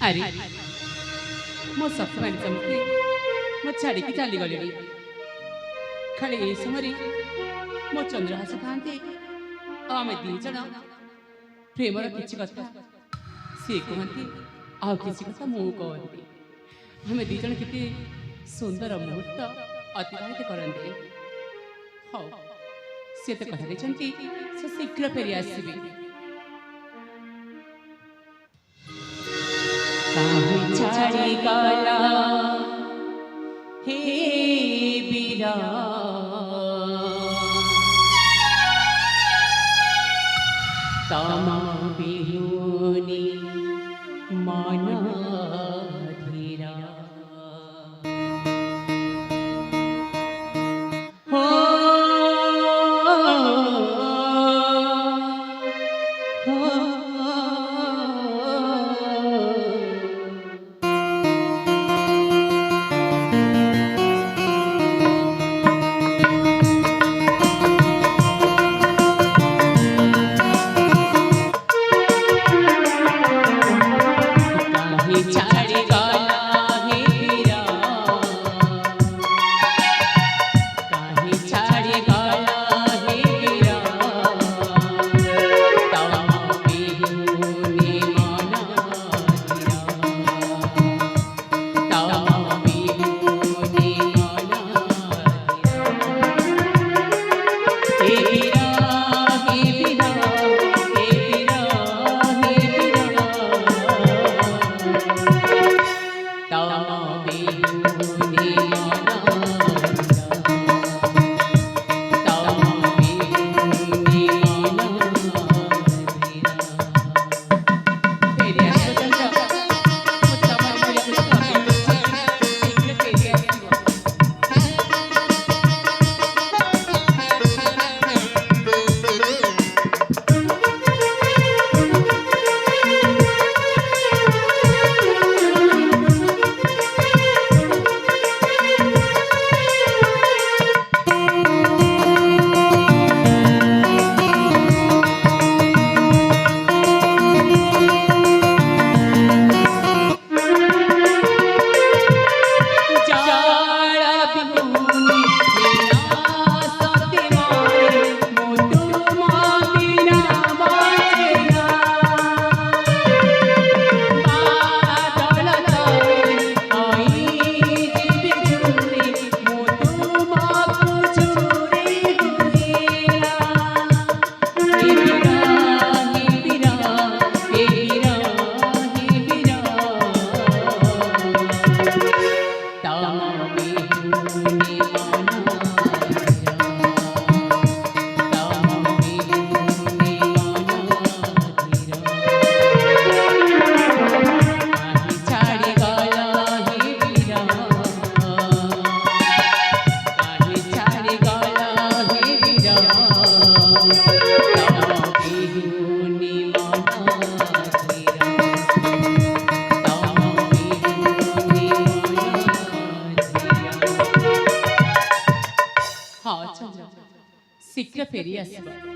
अरे मो सखीमानी चमकी मो छाड़ी चली गले खाली ए समय मो चंद्रहास कहते आम दीज प्रेमर किसी कथा सी कहती आ किसी कथा मु कहती आम दीज के सुंदर मुहूर्त अतिबाहित करते हाँ सी तो कथा देखते से शीघ्र फेरी आसबे छाड़ी गला हे बीरा तमा बिहुनी मन धीरा हो शीघ्र फेरी आसब।